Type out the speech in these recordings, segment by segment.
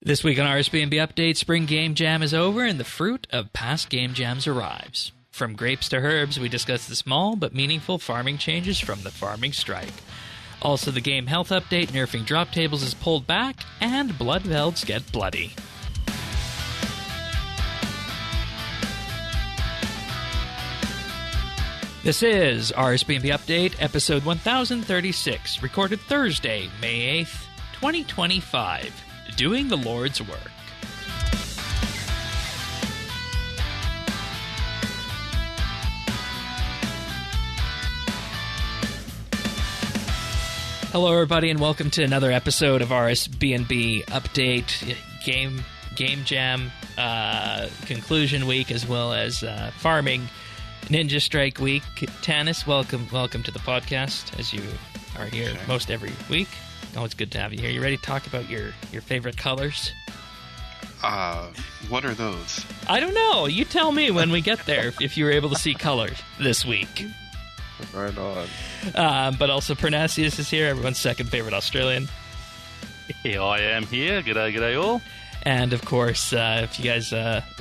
This week on RSBANDB Update, Spring Game Jam is over and the fruit of past Game Jams arrives. From grapes to herbs, we discuss the small but meaningful farming changes from the farming strike. Also, the game health update, nerfing drop tables is pulled back, and Bloodvelds get bloody. This is RSBANDB Update, episode 1036, recorded Thursday, May 8th, 2025. Doing the Lord's work. Hello, everybody, and welcome to another episode of RSBANDB Update Game Jam conclusion week, as well as farming Ninja Strike week. Tanis, welcome to the podcast, as you are here most every week. Oh, it's good to have you here. You ready to talk about your favorite colors? What are those? I don't know. You tell me when we get there if you were able to see colors this week. Right on. But also Pernasius is here, everyone's second favorite Australian. Here I am here. G'day all. And, of course, if you guys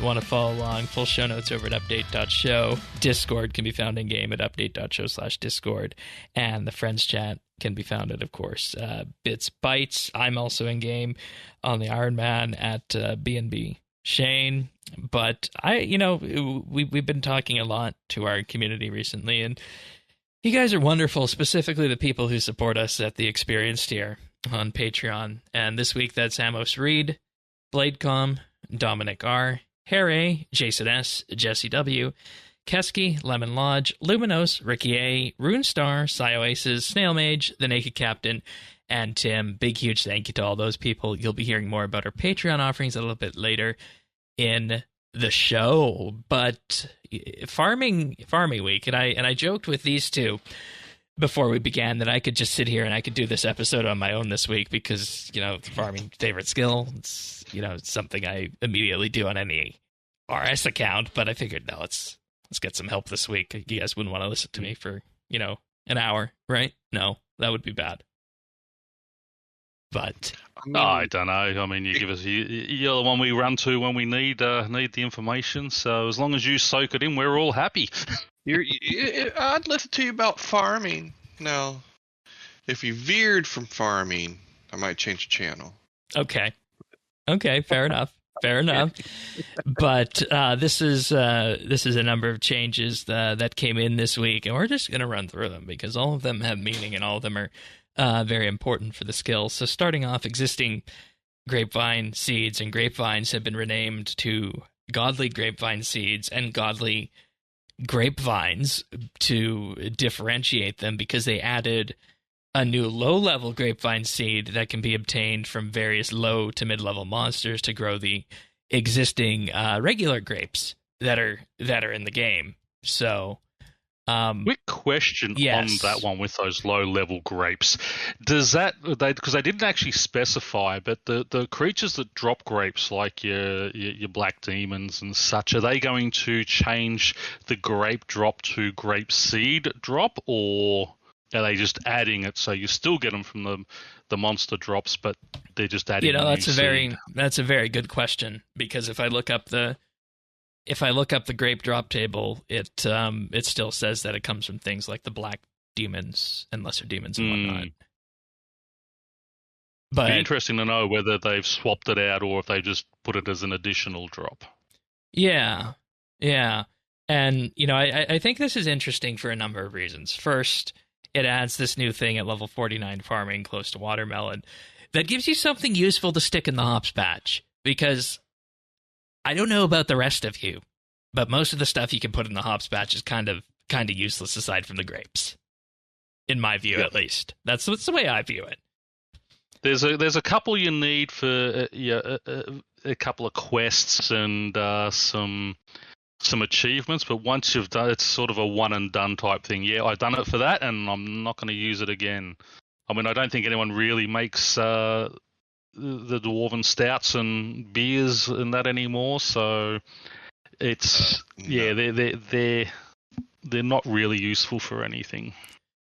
want to follow along, full show notes over at update.show. Discord can be found in-game at update.show/discord. And the Friends chat can be found at, of course, BitsBytes. I'm also in-game on the Iron Man at BNB Shane. But, we've been talking a lot to our community recently, and you guys are wonderful, specifically the people who support us at the Experienced tier on Patreon. And this week, that's Amos Reed, Bladecom, Dominic R., Harry, Jason S., Jesse W., Kesky, Lemon Lodge, Luminos, Ricky A., Runestar, Psyoaces, Snail Mage, The Naked Captain, and Tim. Big, huge thank you to all those people. You'll be hearing more about our Patreon offerings a little bit later in the show. But farming week, and I joked with these two before we began that I could just sit here and I could do this episode on my own this week because, farming favorite skill. It's, it's something I immediately do on any RS account, but I figured, no, let's get some help this week. You guys wouldn't want to listen to me for, an hour, right? No, that would be bad. But I don't know. I mean, you give us you're the one we run to when we need the information. So as long as you soak it in, we're all happy. I'd listen to you about farming. Now, if you veered from farming, I might change the channel. Okay, fair enough. But this is a number of changes that came in this week, and we're just going to run through them because all of them have meaning and all of them are very important for the skill. So starting off, existing grapevine seeds and grapevines have been renamed to godly grapevine seeds and godly grapevines to differentiate them because they added a new low-level grapevine seed that can be obtained from various low to mid-level monsters to grow the existing regular grapes that are in the game. So quick question on that one with those low-level grapes. Does that, because they didn't actually specify, but the creatures that drop grapes, like your black demons and such, are they going to change the grape drop to grape seed drop, or are they just adding it so you still get them from the monster drops, but they're just adding? That's a very good question, because if I look up the grape drop table, it still says that it comes from things like the black demons and lesser demons and whatnot. But it'd be interesting to know whether they've swapped it out or if they just put it as an additional drop. Yeah. And, I think this is interesting for a number of reasons. First, it adds this new thing at level 49 farming close to watermelon that gives you something useful to stick in the hops patch, because I don't know about the rest of you, but most of the stuff you can put in the hops patch is kind of useless aside from the grapes, in my view, at least. That's the way I view it. There's a couple you need for a couple of quests and some achievements, but once you've done, it's sort of a one and done type thing. Yeah, I've done it for that, and I'm not going to use it again. I mean, I don't think anyone really makes the dwarven stouts and beers and that anymore, so it's they're not really useful for anything.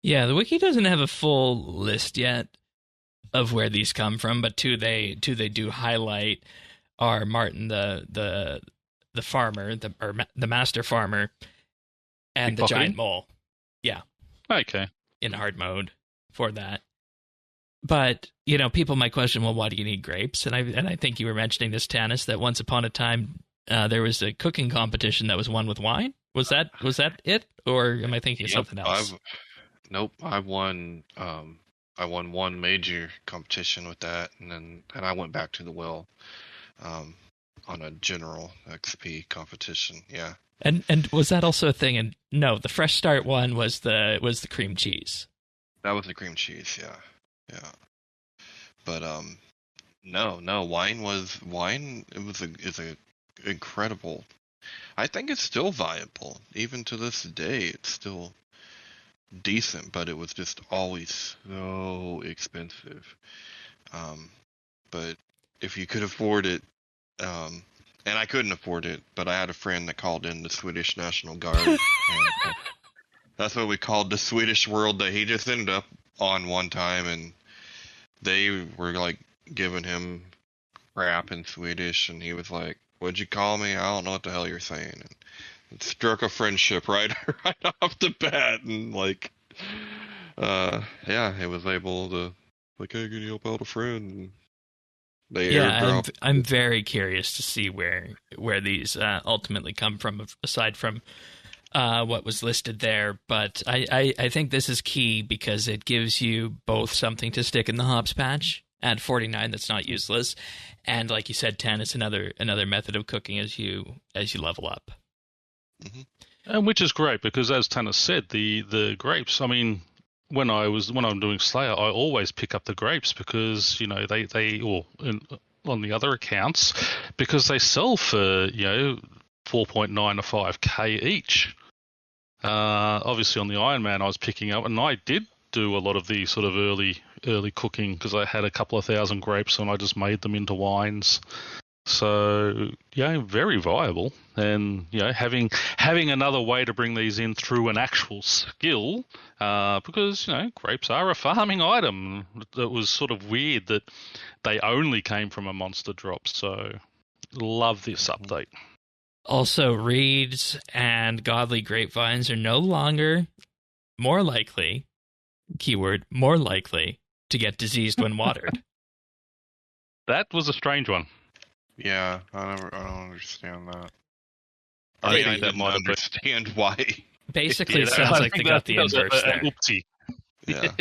Yeah, the wiki doesn't have a full list yet of where these come from, but two they do highlight are Martin the farmer, the master farmer, and the giant mole. Yeah. Okay. In hard mode for that. But, people might question, well, why do you need grapes? And I think you were mentioning this, Tanis, that once upon a time there was a cooking competition that was won with wine. Was that it? Or am I thinking of something else? Nope. I won one major competition with that, and I went back to the well on a general XP competition. Yeah. And was that also a thing? And no, the fresh start one was the cream cheese. That was the cream cheese, yeah. But no, wine is a incredible. I think it's still viable even to this day. It's still decent, but it was just always so expensive. But if you could afford it, and I couldn't afford it, but I had a friend that called in the Swedish National Guard. And that's what we called the Swedish world that he just ended up on one time, and they were like giving him crap in Swedish, and he was like, "What'd you call me? I don't know what the hell you're saying." And it struck a friendship right off the bat, and like, he was able to like, "Hey, can you help out a friend?" And I'm very curious to see where these ultimately come from, aside from what was listed there. But I think this is key because it gives you both something to stick in the hops patch at 49 that's not useless, and like you said, 10, it's another method of cooking as you level up. Mm-hmm. And which is great because, as Tanner said, the grapes. I mean, when I'm doing Slayer, I always pick up the grapes because on the other accounts, because they sell for 4.9 to 5k each. Obviously on the Iron Man I was picking up, and I did do a lot of the sort of early cooking because I had a couple of thousand grapes and I just made them into wines. So very viable, and having another way to bring these in through an actual skill, because grapes are a farming item. It was sort of weird that they only came from a monster drop. So love this update. Also, reeds and godly grapevines are no longer more likely, keyword more likely, to get diseased when watered. That was a strange one. Yeah, I don't understand that. I didn't understand why. Basically, it sounds like they got the inverse there. Oopsie. Yeah.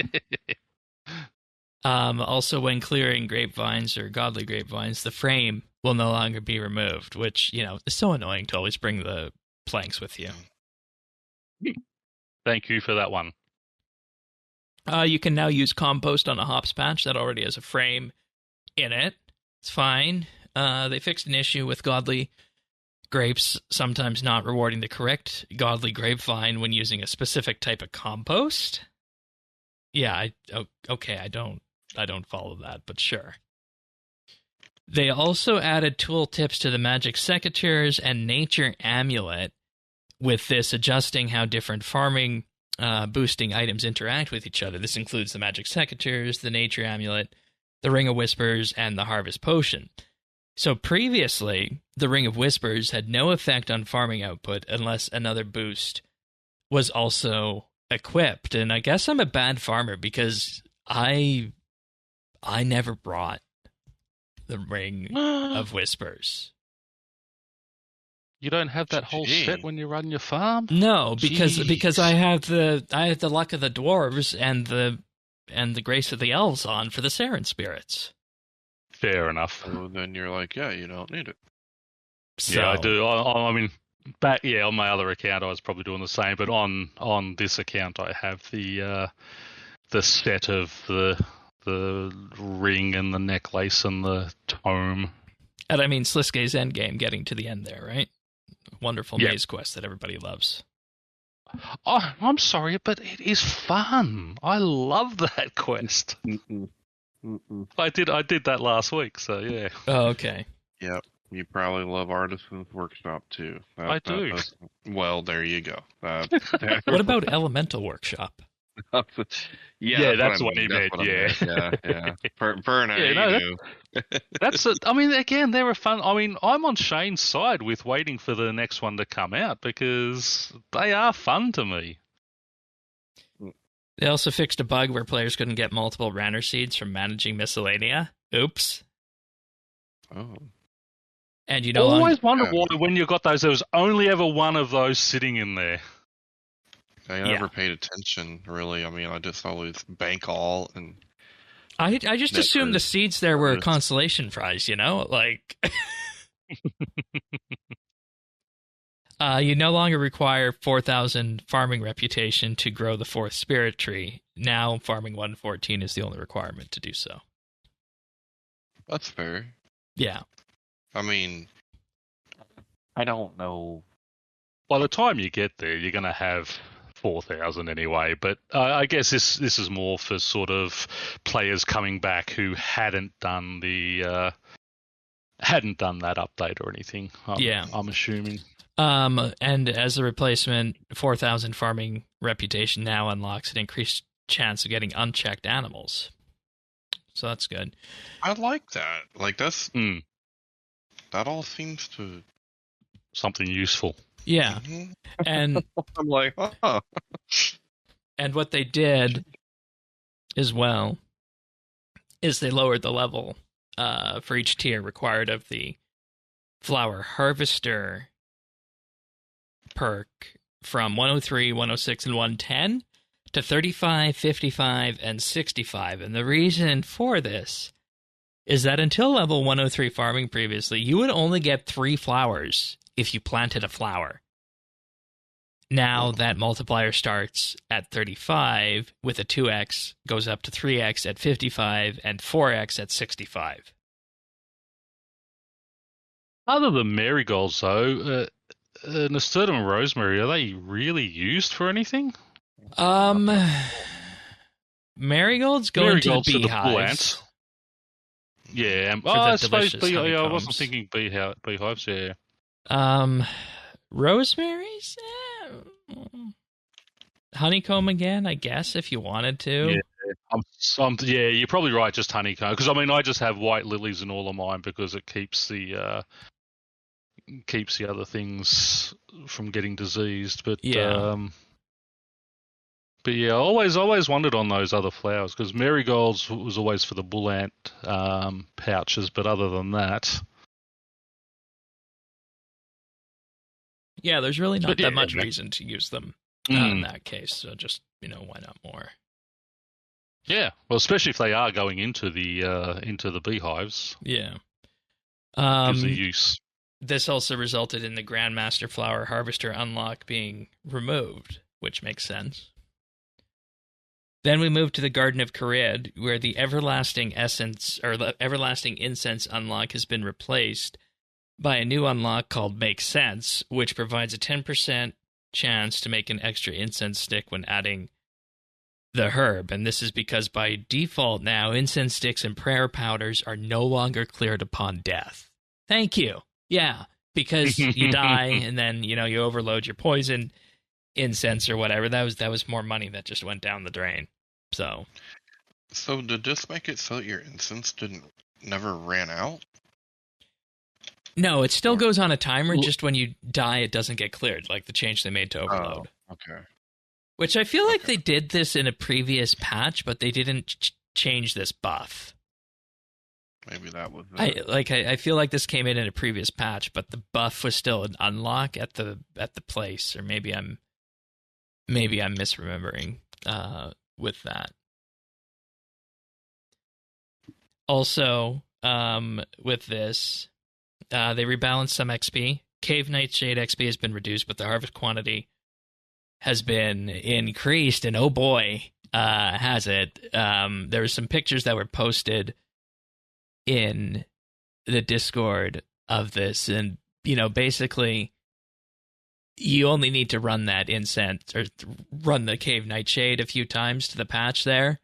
Also, when clearing grapevines or godly grapevines, the frame will no longer be removed, which, is so annoying to always bring the planks with you. Thank you for that one. You can now use compost on a hops patch that already has a frame in it. It's fine. They fixed an issue with godly grapes sometimes not rewarding the correct godly grapevine when using a specific type of compost. Yeah, I don't follow that, but sure. They also added tooltips to the magic secateurs and nature amulet, with this adjusting how different farming boosting items interact with each other. This includes the magic secateurs, the nature amulet, the Ring of Whispers, and the harvest potion. So previously, the Ring of Whispers had no effect on farming output unless another boost was also equipped. And I guess I'm a bad farmer because I never brought the Ring of Whispers. You don't have that whole set when you run your farm? No, because I have the luck of the dwarves and the grace of the elves on for the Saren spirits. Fair enough. So then you're like, you don't need it. So, yeah, I do. I mean, on my other account, I was probably doing the same, but on this account, I have the set of the ring and the necklace and the tome. And I mean, Sliskay's endgame, getting to the end there, right? Wonderful maze quest that everybody loves. Oh, I'm sorry, but it is fun. I love that quest. I did that last week, so yeah. Oh, okay. Yep. You probably love Artisan's Workshop too. I do. Well, there you go. What about Elemental Workshop? Yeah, that's I what mean. he That's meant. what I Yeah, meant. Yeah. Burnout, yeah. No, you that, know. that's it. I mean, again, they're a fun. I mean, I'm on Shane's side with waiting for the next one to come out because they are fun to me. They also fixed a bug where players couldn't get multiple Ranner seeds from managing miscellanea. Oops. Oh. And you I no longer... always wonder why, when you got those, there was only ever one of those sitting in there. I never paid attention, really. I mean, I just always bank all and. I just assumed the seeds there were consolation prize, you know? Like, you no longer require 4,000 farming reputation to grow the 4th spirit tree. Now, farming 114 is the only requirement to do so. That's fair. Yeah. I mean, I don't know. By the time you get there, you're going to have 4,000 anyway. But I guess this is more for sort of players coming back who hadn't done that update or anything. I'm assuming. And as a replacement, 4,000 farming reputation now unlocks an increased chance of getting unchecked animals. So that's good. I like that. Like that's that all seems to something useful. Yeah. Mm-hmm. And I'm like, oh. And what they did as well is they lowered the level for each tier required of the flower harvester perk from 103, 106, and 110 to 35, 55, and 65. And the reason for this is that until level 103 farming previously, you would only get 3 flowers if you planted a flower. Now that multiplier starts at 35 with a 2x, goes up to 3x at 55, and 4x at 65. Other than marigolds, though, nasturtium and rosemary, are they really used for anything? Marigolds go into the beehives. Yeah, I suppose I wasn't thinking beehives. Yeah. Rosemary's, honeycomb again, I guess, if you wanted to. Yeah, you're probably right. Just honeycomb, because I mean, I just have white lilies in all of mine because it keeps the other things from getting diseased. But yeah, I always wondered on those other flowers because marigolds was always for the bull ant pouches, but other than that. Yeah, there's really not that much reason to use them in that case. So just, why not more? Yeah, well, especially if they are going into the beehives. Yeah. Gives the use. This also resulted in the Grandmaster Flower Harvester unlock being removed, which makes sense. Then we move to the Garden of Carid, where the Everlasting Essence, or the Everlasting Incense unlock has been replaced by a new unlock called Make Sense, which provides a 10% chance to make an extra incense stick when adding the herb. And this is because by default now, incense sticks and prayer powders are no longer cleared upon death. Thank you. Yeah, because you die and then, you overload your poison incense or whatever. That was more money that just went down the drain. So did this make it so that your incense never ran out? No, it still goes on a timer. Just when you die, it doesn't get cleared, like the change they made to overload. Oh, okay. Which I feel like they did this in a previous patch, but they didn't change this buff. Maybe that was it. I feel like this came in a previous patch, but the buff was still an unlock at the place, or maybe I'm misremembering with that. Also, with this. They rebalanced some XP. Cave Nightshade XP has been reduced, but the harvest quantity has been increased, and oh boy, has it. There were some pictures that were posted in the Discord of this, and, basically, you only need to run that incense, or run the Cave Nightshade a few times to the patch there.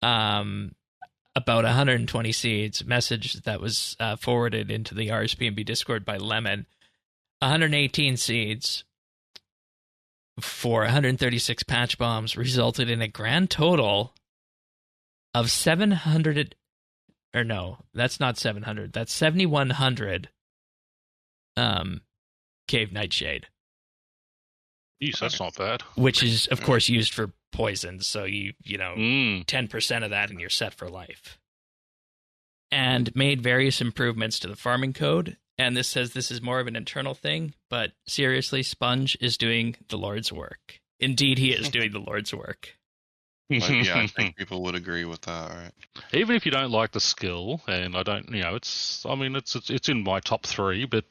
About 120 seeds, message that was forwarded into the RSBANDB Discord by Lemon. 118 seeds for 136 patch bombs resulted in a grand total of 700, or no, that's not 700, that's 7,100 Cave Nightshade. Jeez, that's not bad. Which is, of course, used for poisons, so you know, 10% of that and you're set for life. And made various improvements to the farming code, and this says this is more of an internal thing, but seriously, Sponge is doing the Lord's work. Indeed, he is doing the Lord's work. But yeah, I think people would agree with that, right? Even if you don't like the skill, and I don't, you know, it's in my top 3, but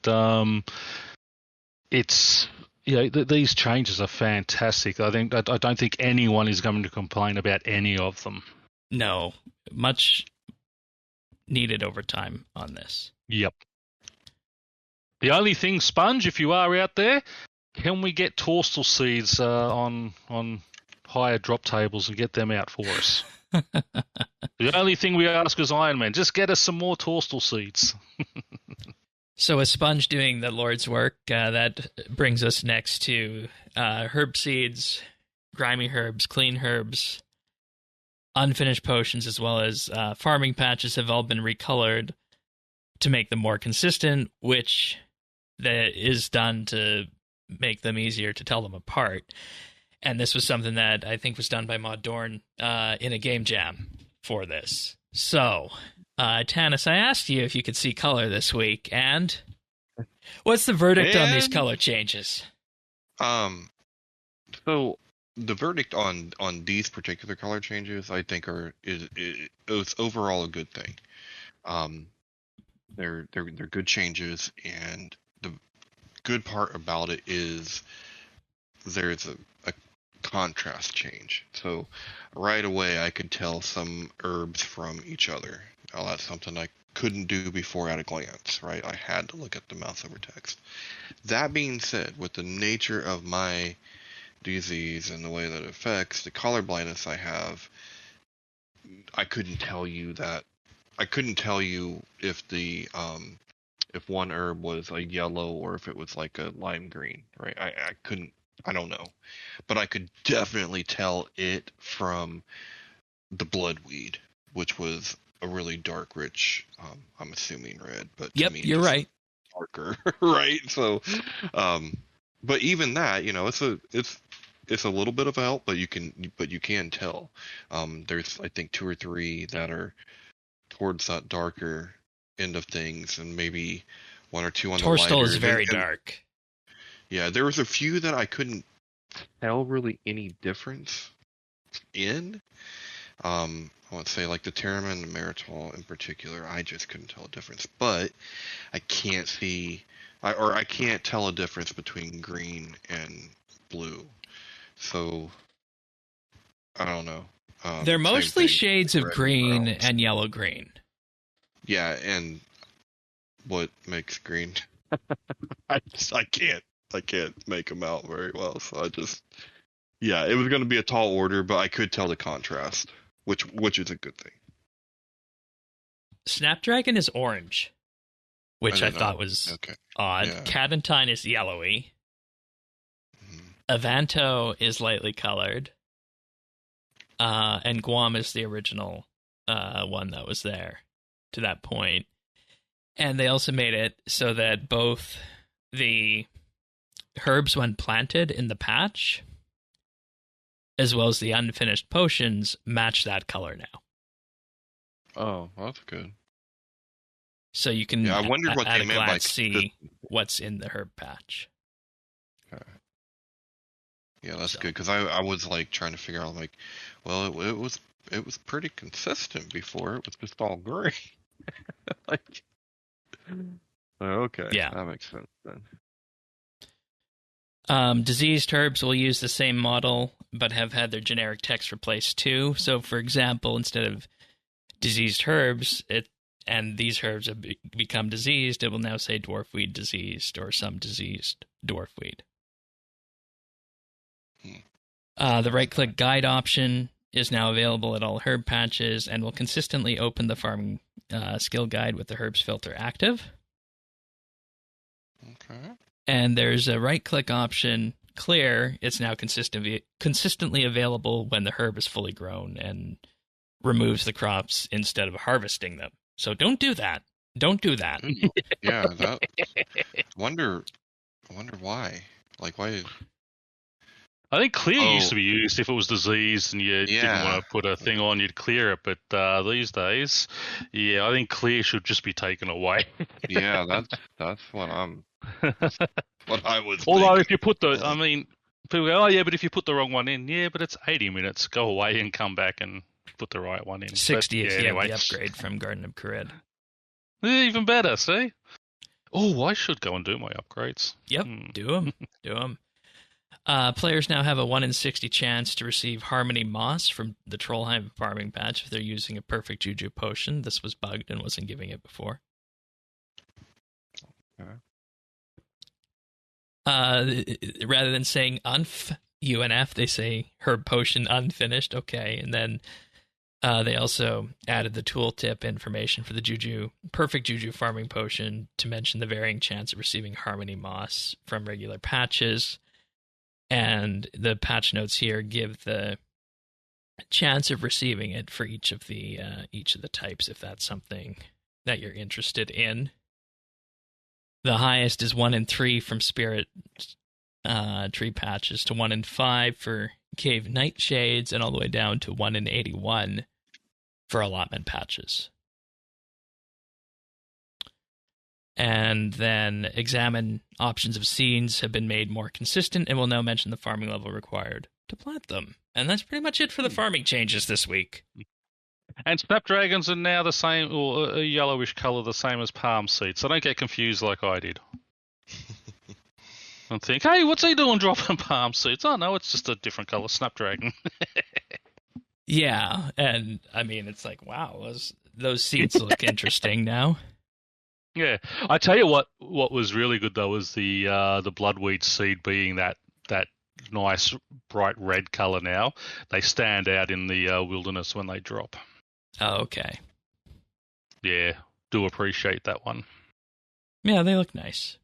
it's, you know, these changes are fantastic. I don't think anyone is going to complain about any of them. No, much needed overtime on this. Yep. The only thing, Sponge, if you are out there, can we get Torstal seeds on higher drop tables and get them out for us? The only thing we ask as Iron Man, just get us some more Torstal seeds. So a Sponge doing the Lord's work, that brings us next to herb seeds, grimy herbs, clean herbs, unfinished potions, as well as farming patches have all been recolored to make them more consistent, which that is done to make them easier to tell them apart. And this was something that I think was done by Mod Dorn in a game jam for this. So, Tanis, I asked you if you could see color this week, and what's the verdict on these color changes? So the verdict on these particular color changes, I think, is overall a good thing. They're good changes, and the good part about it is there's a contrast change. So right away I could tell some herbs from each other. Now that's something I couldn't do before at a glance, right? I had to look at the mouse over text. That being said, with the nature of my disease and the way that it affects the color blindness I have, I couldn't tell you that. I couldn't tell you if the if one herb was a yellow or if it was like a lime green, right? I couldn't. I don't know, but I could definitely tell it from the bloodweed, which was a really dark, rich. I'm assuming red, but yep, to me, you're right. Darker, right? So, but even that, you know, it's a little bit of a help, but you can tell. There's I think 2 or 3 that are towards that darker end of things, and maybe 1 or 2 on the lighter. Torstal is very dark. Yeah, there was a few that I couldn't tell really any difference in. I would say like the Terramin and Maritol in particular, I just couldn't tell a difference. But I can't see, I can't tell a difference between green and blue. So I don't know. They're mostly shades of green and yellow-green. Yeah, and what makes green? I can't make them out very well, so it was going to be a tall order, but I could tell the contrast, which is a good thing. Snapdragon is orange, which I thought was odd. Yeah. Cadentine is yellowy. Avanto is lightly colored. And Guam is the original one that was there to that point. And they also made it so that both the herbs when planted in the patch, as well as the unfinished potions, match that color now. Oh, that's good. So you can I wondered what they meant by see what's in the herb patch. Okay. Yeah, that's good, because I was like trying to figure out, like, well, it was pretty consistent before. It was just all gray. Like, okay, yeah, that makes sense then. Diseased herbs will use the same model, but have had their generic text replaced too. So, for example, instead of diseased herbs, and these herbs have become diseased, it will now say dwarfweed diseased or some diseased dwarfweed. The right-click guide option is now available at all herb patches and will consistently open the farming skill guide with the herbs filter active. Okay. And there's a right-click option clear, it's now consistently available when the herb is fully grown and removes the crops instead of harvesting them. So don't do that. Don't do that. Yeah, that. Wonder why. Like why? I think clear used to be used if it was diseased and you didn't want to put a thing on, you'd clear it. But these days, I think clear should just be taken away. Yeah, that's what I was. Although thinking. if you put people go, oh yeah, but if you put the wrong one in, yeah, but it's 80 minutes. Go away and come back and put the right one in. 60 but, if you anyway. have the upgrade from Garden of Carid. Even better, see? Oh, I should go and do my upgrades. Yep, do them. Do them. Players now have a 1 in 60 chance to receive Harmony Moss from the Trollheim farming patch if they're using a perfect Juju potion. This was bugged and wasn't giving it before. Rather than saying UNF, they say herb potion unfinished. Okay, and then they also added the tooltip information for the perfect Juju farming potion to mention the varying chance of receiving Harmony Moss from regular patches. And the patch notes here give the chance of receiving it for each of the types, if that's something that you're interested in. The highest is 1 in 3 from Spirit tree patches to 1 in 5 for Cave Nightshades, and all the way down to 1 in 81 for allotment patches. And then examine options of scenes have been made more consistent and will now mention the farming level required to plant them. And that's pretty much it for the farming changes this week. And snapdragons are now the same, or a yellowish color, the same as palm seeds. So don't get confused like I did. And think, hey, what's he doing dropping palm seeds? Oh, no, it's just a different color snapdragon. Yeah, and I mean, it's like, wow, those seeds look interesting now. Yeah, I tell you what was really good though was the bloodweed seed being that nice bright red color. Now they stand out in the wilderness when they drop. Oh, okay. Yeah, do appreciate that one. Yeah, they look nice.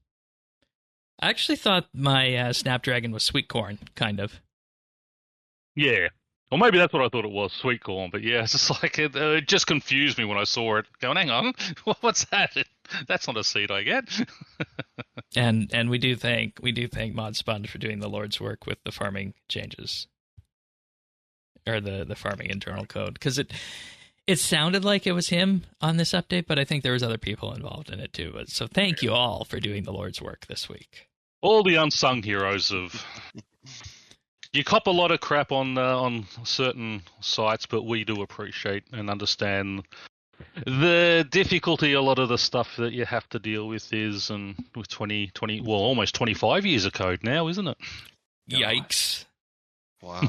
I actually thought my snapdragon was sweet corn, kind of. Yeah. Or maybe that's what I thought it was, sweet corn. But yeah, it's just like it just confused me when I saw it. Going, hang on, what's that? That's not a seed I get. And we do thank Mod Sponge for doing the Lord's work with the farming changes, or the farming internal code, because it sounded like it was him on this update, but I think there was other people involved in it too. So thank you all for doing the Lord's work this week. All the unsung heroes of. You cop a lot of crap on certain sites, but we do appreciate and understand the difficulty a lot of the stuff that you have to deal with is, and with 20, almost 25 years of code now, isn't it? Yikes. Wow.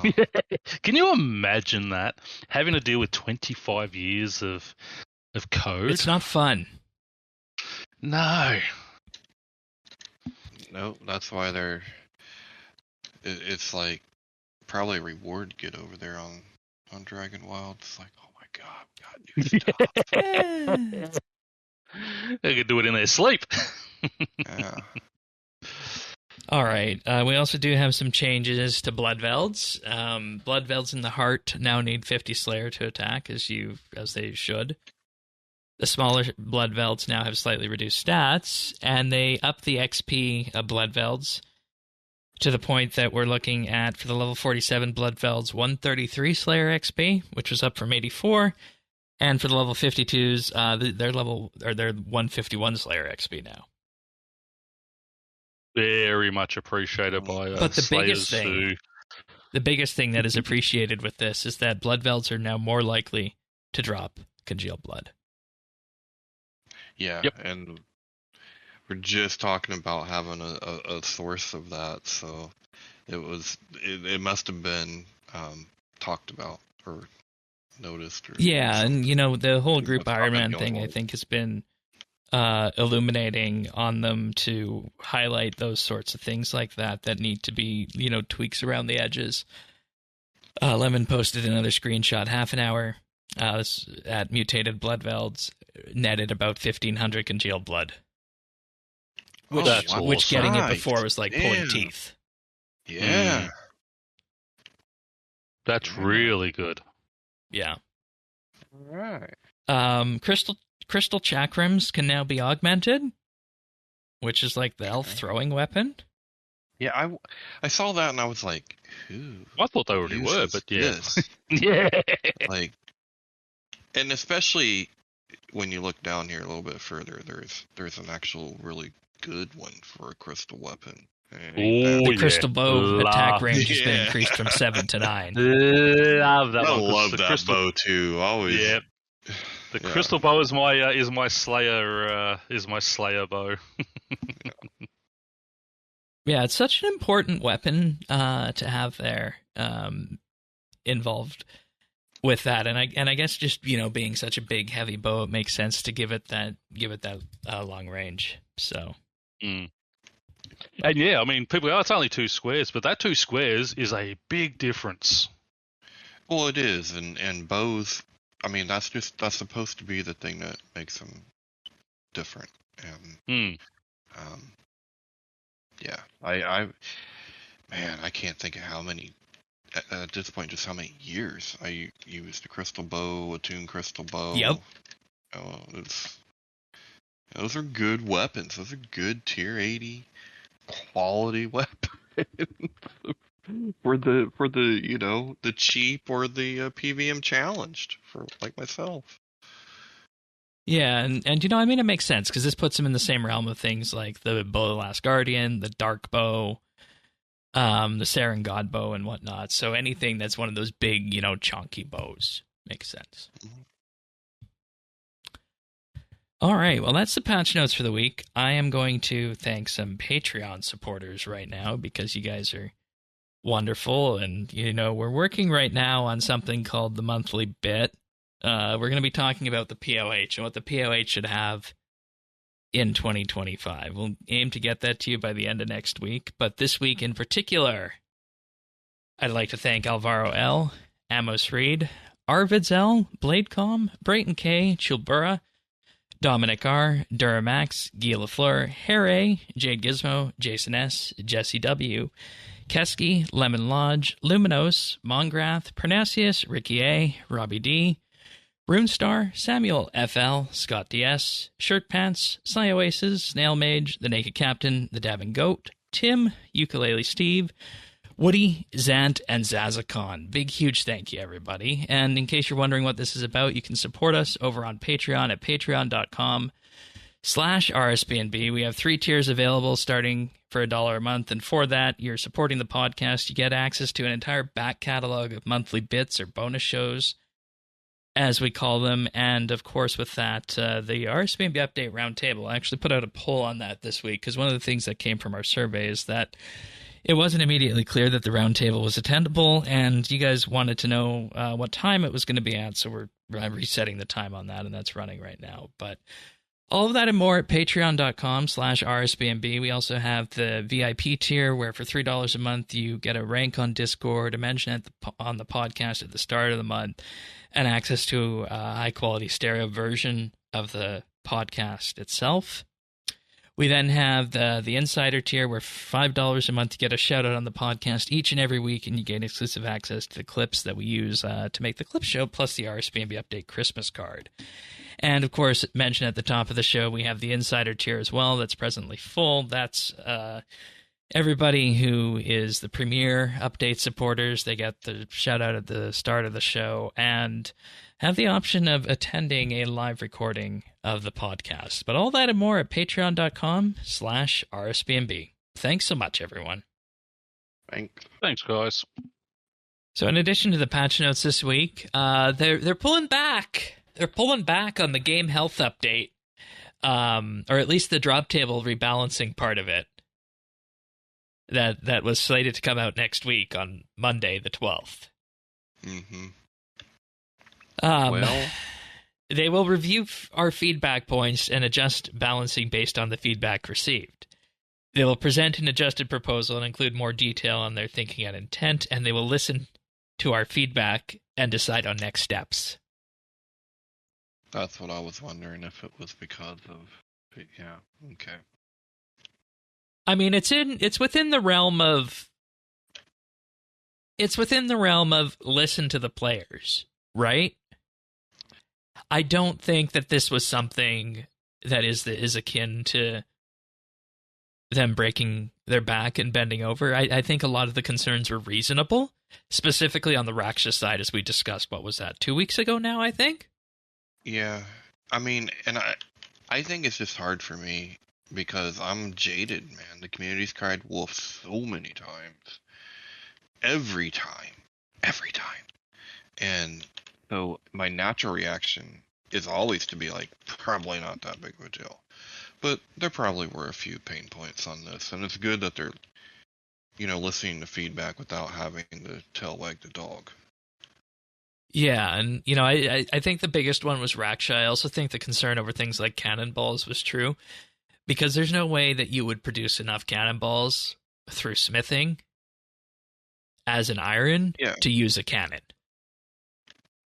Can you imagine that? Having to deal with 25 years of code? It's not fun. No. No, that's why it's like probably a reward to get over there on Dragon Wild. It's like, oh my god, we got new stuff. They could do it in their sleep. Yeah. All right. We also do have some changes to Bloodvelds. Bloodvelds in the Heart now need 50 Slayer to attack, as they should. The smaller Bloodvelds now have slightly reduced stats, and they up the XP of Bloodvelds to the point that we're looking at, for the level 47 Bloodvelds, 133 Slayer XP, which was up from 84, and for the level 52s, they're 151 Slayer XP now. Very much appreciated by but the Slayers biggest thing that is appreciated with this is that Bloodvelds are now more likely to drop congealed blood. Yeah, yep. And we're just talking about having a source of that, so it must have been talked about or noticed. Or and the whole group Iron Man thing, I think, has been illuminating on them to highlight those sorts of things like that need to be, tweaks around the edges. Lemon posted another screenshot, half an hour at Mutated Bloodvelds, netted about 1,500 congealed blood. Which getting it before was like pulling teeth. Yeah. That's really good. Yeah. Right. Crystal chakrams can now be augmented, which is like the elf throwing weapon. Yeah, I saw that and I was like, who? I thought they already were, but yeah. This? Yeah. Like, and especially when you look down here a little bit further, there's an actual really good one for a crystal weapon. The crystal bow attack range has been increased from 7 to 9. Love that I one. love The that crystal bow too. Always. Yeah. The crystal bow is my slayer bow. Yeah, it's such an important weapon to have there involved with that, and I guess just being such a big heavy bow, it makes sense to give it that long range. So, and yeah, I mean, people go, it's only 2 squares, but that 2 squares is a big difference. Well, it is, and bows. I mean, that's supposed to be the thing that makes them different. And yeah, I can't think of how many at this point, just how many years I used a crystal bow, a tuned crystal bow. Yep. Those are good weapons. Those are good tier 80 quality weapons for the the cheap or the PVM challenged for like myself. Yeah, and I mean, it makes sense because this puts them in the same realm of things like the Bow of the Last Guardian, the Dark Bow, the Saren God Bow, and whatnot. So anything that's one of those big, chunky bows makes sense. All right, well, that's the patch notes for the week. I am going to thank some Patreon supporters right now because you guys are wonderful, and we're working right now on something called the monthly bit. We're going to be talking about the POH and what the POH should have in 2025. We'll aim to get that to you by the end of next week. But this week in particular, I'd like to thank Alvaro L., Amos Reed, Arvids L., Bladecom, Brayton K., Chilbura, Dominic R., Duramax, Guy Lafleur, Harry, Jade Gizmo, Jason S., Jesse W., Keski, Lemon Lodge, Luminos, Mongrath, Pernasius, Ricky A., Robbie D., RuneStar, Samuel FL, Scott DS, Shirt Pants, Sly Oasis, Snail Mage, The Naked Captain, The Dabbing Goat, Tim, Ukulele Steve, Woody, Zant, and Zazakon. Big, huge thank you, everybody. And in case you're wondering what this is about, you can support us over on Patreon at patreon.com/RSBANB. We have 3 tiers available starting for $1 a month, and for that, you're supporting the podcast. You get access to an entire back catalog of monthly bits or bonus shows, as we call them, and of course with that, the RSBANB Update Roundtable. I actually put out a poll on that this week, because one of the things that came from our survey is that it wasn't immediately clear that the roundtable was attendable, and you guys wanted to know what time it was going to be at, so we're resetting the time on that, and that's running right now. But all of that and more at patreon.com/RSBANB. We also have the VIP tier, where for $3 a month, you get a rank on Discord, a mention on the podcast at the start of the month, and access to a high-quality stereo version of the podcast itself. We then have the Insider tier, where for $5 a month, you get a shout-out on the podcast each and every week, and you gain exclusive access to the clips that we use to make the clip show, plus the RSBANB Update Christmas card. And, of course, mentioned at the top of the show, we have the Insider tier as well that's presently full. That's everybody who is the premier update supporters. They get the shout-out at the start of the show and have the option of attending a live recording of the podcast. But all that and more at patreon.com/RSBANB. Thanks so much, everyone. Thanks, guys. So in addition to the patch notes this week, they're pulling back. They're pulling back on the game health update, or at least the drop table rebalancing part of it. That was slated to come out next week on Monday, the 12th. Mm-hmm. Well, they will review our feedback points and adjust balancing based on the feedback received. They will present an adjusted proposal and include more detail on their thinking and intent, and they will listen to our feedback and decide on next steps. That's what I was wondering, if it was because of... Yeah, okay. I mean, it's within the realm of it's within the realm of listen to the players, right? I don't think that this was something that is akin to them breaking their back and bending over. I think a lot of the concerns were reasonable, specifically on the Raksha side, as we discussed. What was that, 2 weeks ago now, I think? Yeah. I mean, and I think it's just hard for me because I'm jaded, man. The community's cried wolf so many times. Every time. And so my natural reaction is always to be like, probably not that big of a deal. But there probably were a few pain points on this, and it's good that they're, listening to feedback without having the tail wag the dog. Yeah, and, I think the biggest one was Raksha. I also think the concern over things like cannonballs was true, because there's no way that you would produce enough cannonballs through smithing as an iron to use a cannon.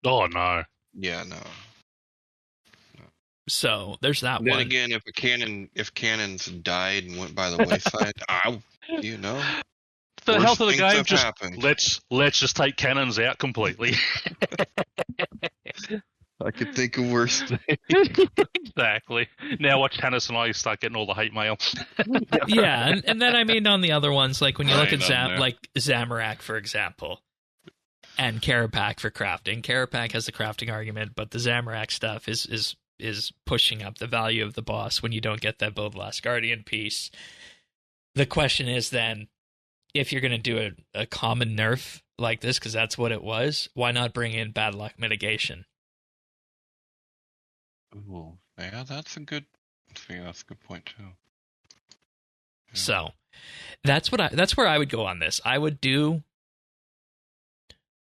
Oh, no. Yeah, no. So there's that then one. Again, if cannons died and went by the wayside, the health of the game, let's just take cannons out completely. I could think of worse things. Exactly. Now watch Hannes and I start getting all the hate mail. Yeah, and then I mean on the other ones, like when you look at Zamorak, for example, and Karapak for crafting. Karapak has the crafting argument, but the Zamorak stuff is pushing up the value of the boss when you don't get that Build Last Guardian piece. The question is then, if you're going to do a common nerf like this, because that's what it was, why not bring in bad luck mitigation? Ooh, yeah, that's a good point too. Yeah. So that's where I would go on this. I would do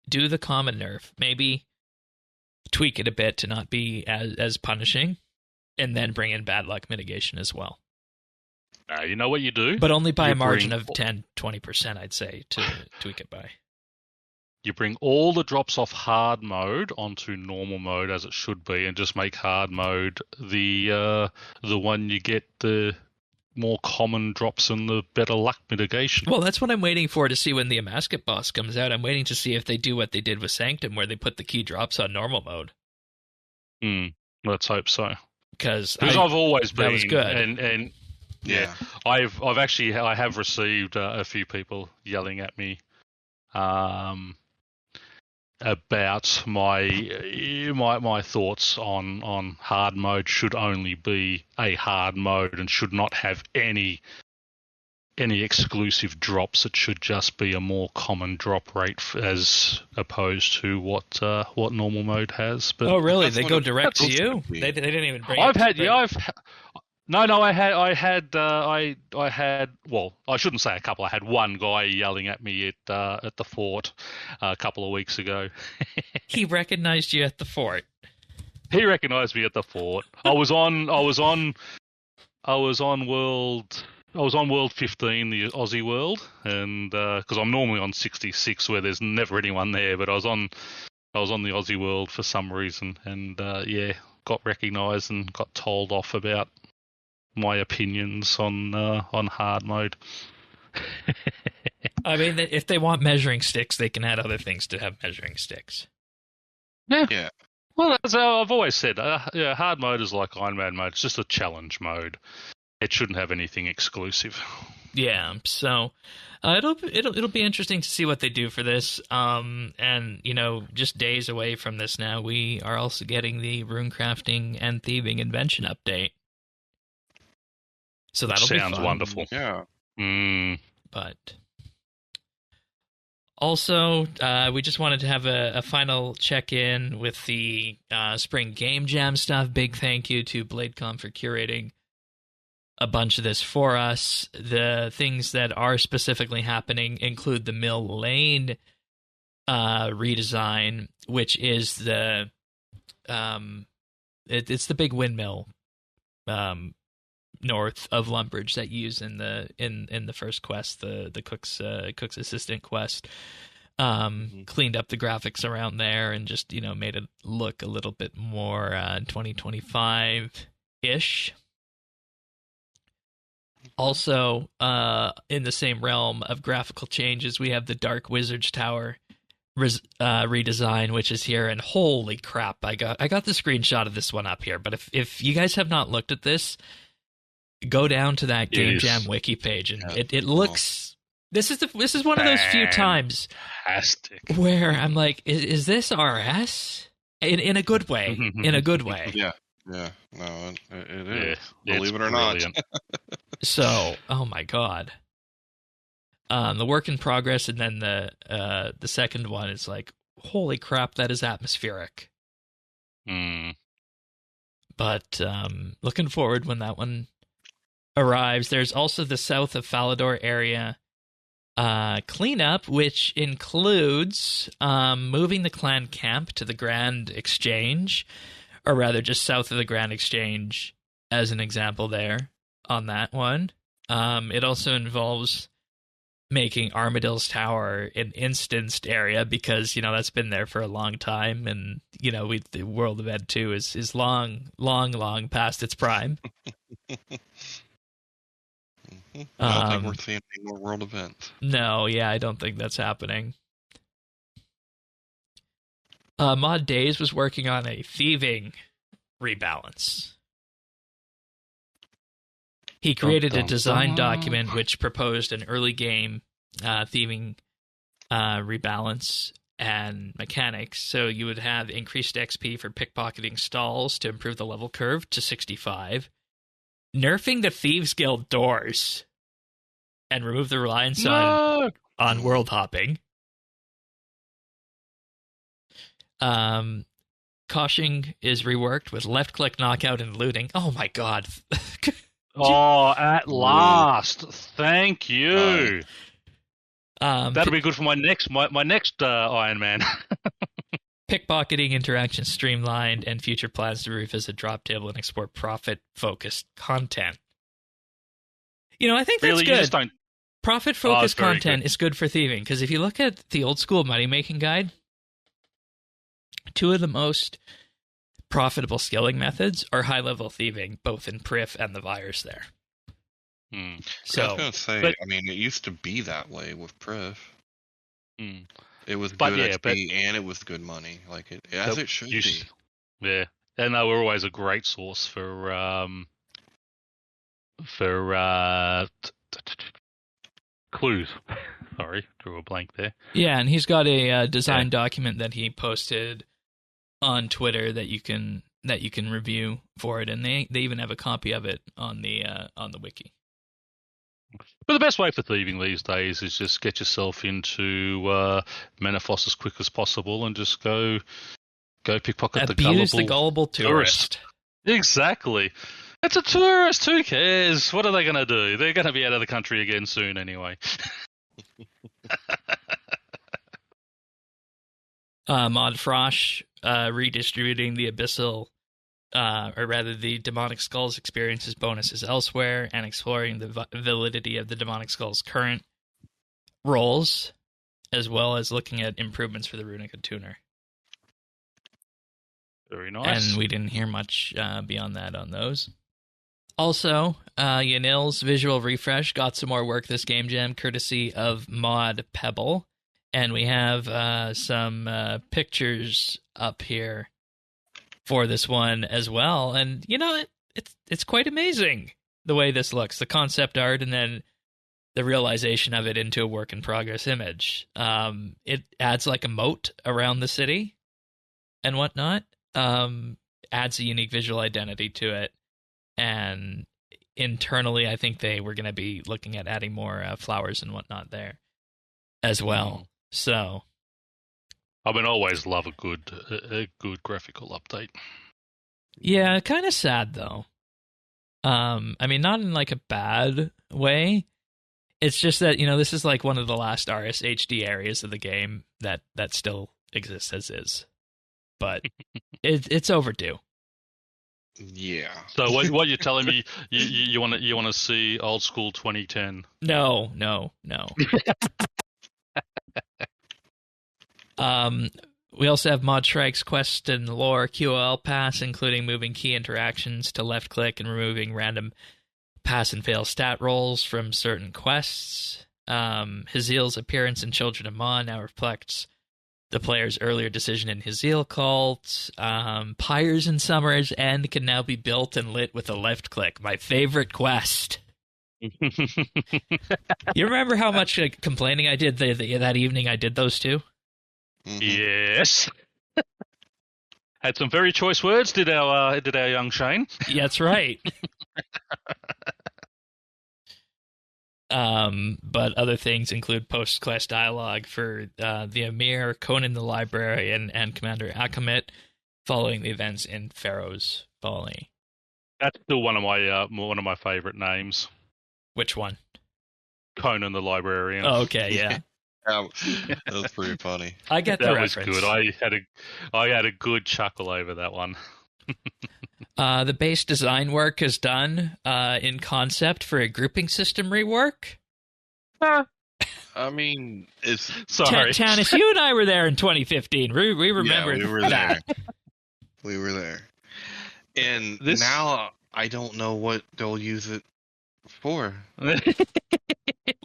the common nerf, maybe tweak it a bit to not be as punishing, and then bring in bad luck mitigation as well. You know what you do? But only by a margin of 10-20%, I'd say, to tweak it by. You bring all the drops off hard mode onto normal mode as it should be, and just make hard mode the one you get the more common drops and the better luck mitigation. Well, that's what I'm waiting for to see when the Amasket boss comes out. I'm waiting to see if they do what they did with Sanctum, where they put the key drops on normal mode. Let's hope so. Because I've always been, that was good. And yeah, I have received a few people yelling at me about my thoughts on hard mode should only be a hard mode and should not have any exclusive drops. It should just be a more common drop rate as opposed to what normal mode has. But oh, really? They go direct to you? They didn't even bring. I had. Well, I shouldn't say a couple. I had one guy yelling at me at the fort a couple of weeks ago. He recognized you at the fort. He recognized me at the fort. I was on World 15, the Aussie World, and because I'm normally on 66, where there's never anyone there, but I was on the Aussie World for some reason, and got recognised and got told off about my opinions on hard mode. I mean, if they want measuring sticks, they can add other things to have measuring sticks. Yeah. Well, as I've always said, hard mode is like Iron Man mode. It's just a challenge mode. It shouldn't have anything exclusive. Yeah, so it'll be interesting to see what they do for this. And just days away from this now, we are also getting the rune crafting and thieving invention update. So that'll be fun. Sounds wonderful. Yeah. But also, we just wanted to have a final check-in with the Spring Game Jam stuff. Big thank you to BladeCon for curating a bunch of this for us. The things that are specifically happening include the Mill Lane redesign, which is the it's the big windmill north of Lumbridge that you use in the first quest, the cook's assistant quest. Cleaned up the graphics around there and just made it look a little bit more 2025 ish. Also, in the same realm of graphical changes, we have the Dark Wizard's Tower redesign, which is here, and holy crap, I got the screenshot of this one up here, but if you guys have not looked at this, go down to that Game Jam wiki page, and it looks... This is one of those few times where I'm like, is this RS? In a good way. In a good way. Yeah. No, it is. Believe it or not. So, oh my god. The work in progress, and then the second one is like, holy crap, that is atmospheric. But looking forward when that one arrives. There's also the south of Falador area cleanup, which includes moving the clan camp to the Grand Exchange, or rather just south of the Grand Exchange as an example there on that one. It also involves making Armadale's Tower an instanced area, because, that's been there for a long time, and, the World Event 2 is long past its prime. I don't think we're seeing any more world events. No, I don't think that's happening. Mod Days was working on a thieving rebalance. He created a design document which proposed an early game thieving rebalance and mechanics. So you would have increased XP for pickpocketing stalls to improve the level curve to 65. Nerfing the Thieves Guild doors and remove the reliance on world hopping. Koshing is reworked with left-click knockout and looting. Oh my god. At last. Thank you. That'll be good for my next Iron Man. Pickpocketing interaction streamlined, and future plans to revisit drop table and export profit-focused content. I think that's good. Profit-focused content is good for thieving, because if you look at the old-school money-making guide, two of the most profitable skilling methods are high-level thieving, both in Prif and the virus there. So, I was going to say, it used to be that way with Prif. It was good XP and it was good money, it should be. Yeah, and they were always a great source for clues. Sorry, drew a blank there. Yeah, and he's got a design document that he posted on Twitter that you can review for it, and they even have a copy of it on the wiki. But the best way for thieving these days is just get yourself into Menafos as quick as possible and just go pickpocket the gullible tourist. Exactly. It's a tourist. Who cares? What are they going to do? They're going to be out of the country again soon anyway. Mod Frosh redistributing the abyssal, or rather the Demonic Skulls experiences bonuses elsewhere, and exploring the validity of the Demonic Skulls' current roles, as well as looking at improvements for the Runica Tuner. Very nice. And we didn't hear much beyond that on those. Also, Yanil's visual refresh got some more work this game jam, courtesy of Mod Pebble. And we have some pictures up here for this one as well. And, it's quite amazing the way this looks. The concept art and then the realization of it into a work-in-progress image. It adds like a moat around the city and whatnot. Adds a unique visual identity to it. And internally, I think they were going to be looking at adding more flowers and whatnot there as well. So, I always love a good graphical update. Yeah, kind of sad though. Not in like a bad way. It's just that this is like one of the last RSHD areas of the game that still exists as is, but it's overdue. Yeah. So what you're telling me, you want to see old school 2010? No. We also have Mod Shrike's Quest and Lore QOL pass, including moving key interactions to left click and removing random pass and fail stat rolls from certain quests. Haziel's appearance in Children of Ma now reflects the player's earlier decision in Haziel Cult. Pyres in Summer's End can now be built and lit with a left click. My favorite quest. You remember how much complaining I did that evening I did those two? Yes. Had some very choice words, did our young Shane. Yeah, that's right. But other things include post-quest dialogue for the Emir, Conan the Librarian, and Commander Akhmet following the events in Pharaoh's Folly. That's still one of my favorite names. Which one? Conan the Librarian. Oh, okay, yeah. That was pretty funny. I get the reference. That was good. I had a good chuckle over that one. The base design work is done in concept for a grouping system rework. I mean, it's... Sorry. Tanis, you and I were there in 2015. We remember we were that. there. We were there. And now I don't know what they'll use it for.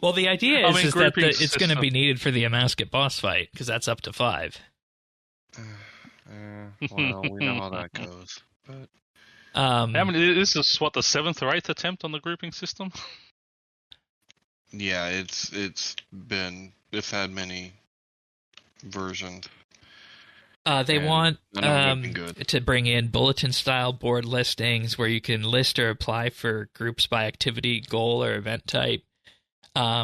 Well, the idea is that it's going to be system. needed for the Amasket boss fight, because that's up to 5. Well, we know how that goes. But How many? This is what, the 7th or 8th attempt on the grouping system? yeah, it's had many versions. They And want none of them have been good. to bring in bulletin-style board listings where you can list or apply for groups by activity, goal, or event type,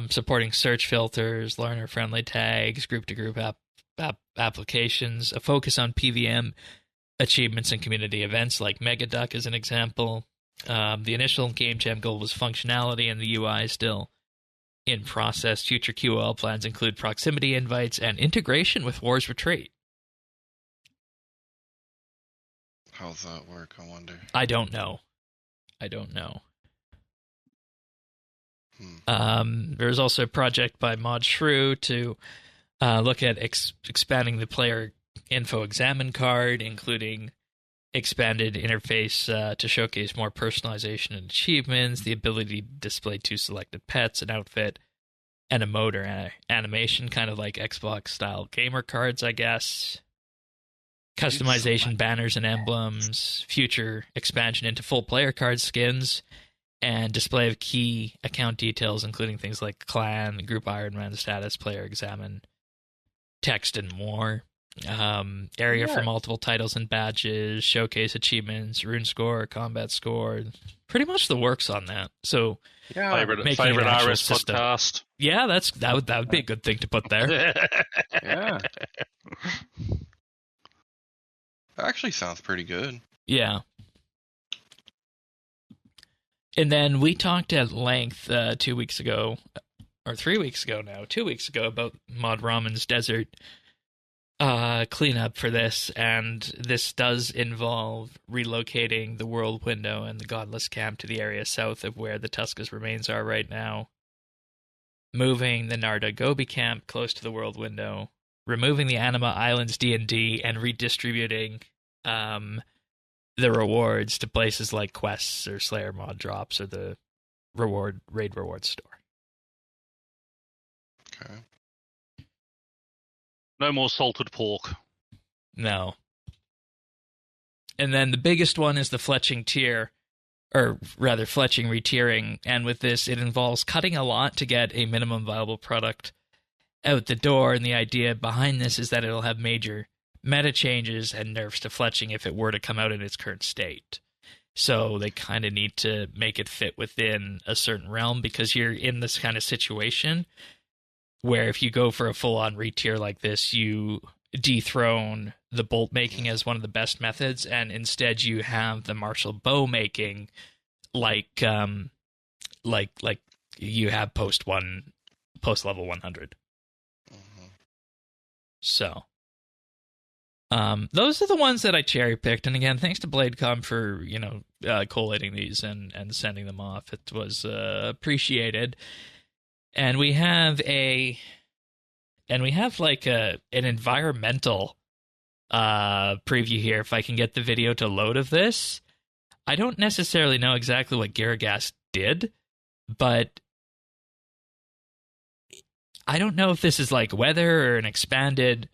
supporting search filters, learner-friendly tags, group-to-group applications, a focus on PVM achievements and community events like Megaduck as an example. The initial game jam goal was functionality, and the UI is still in process. Future QOL plans include proximity invites and integration with War's Retreat. How's that work, I wonder? I don't know. There's also a project by Mod Shrew to look at expanding the player info examine card, including expanded interface to showcase more personalization and achievements, the ability to display 2 selected pets, an outfit, and a mode or animation, kind of like Xbox-style gamer cards, I guess. Customization banners and emblems, future expansion into full player card skins, and display of key account details, including things like clan, group Ironman status, player examine, text, and more. Area for multiple titles and badges, showcase achievements, rune score, combat score, pretty much the works on that. So, Favorite actual RS system. podcast. Yeah, that would be a good thing to put there. Yeah. Actually sounds pretty good. Yeah. And then we talked at length 2 weeks ago, or 3 weeks ago now, 2 weeks ago, about Mod Ramen's desert cleanup for this, and this does involve relocating the World Window and the Godless Camp to the area south of where the Tuska's remains are right now, moving the Narda Gobi Camp close to the World Window, removing the Anima Islands D&D, and redistributing the rewards to places like quests or Slayer mod drops or the raid reward store. Okay. No more salted pork. No. And then the biggest one is the fletching tier, or rather fletching retiering, and with this it involves cutting a lot to get a minimum viable product out the door, and the idea behind this is that it'll have major meta changes and nerfs to fletching if it were to come out in its current state. So they kind of need to make it fit within a certain realm, because you're in this kind of situation where if you go for a full-on retier like this, you dethrone the bolt making as one of the best methods, and instead you have the martial bow making like you have post level 100. Mm-hmm. So those are the ones that I cherry picked, and again, thanks to BladeCom for collating these and sending them off. It was appreciated. And we have an environmental preview here. If I can get the video to load of this, I don't necessarily know exactly what Garagas did, but I don't know if this is like weather or an expanded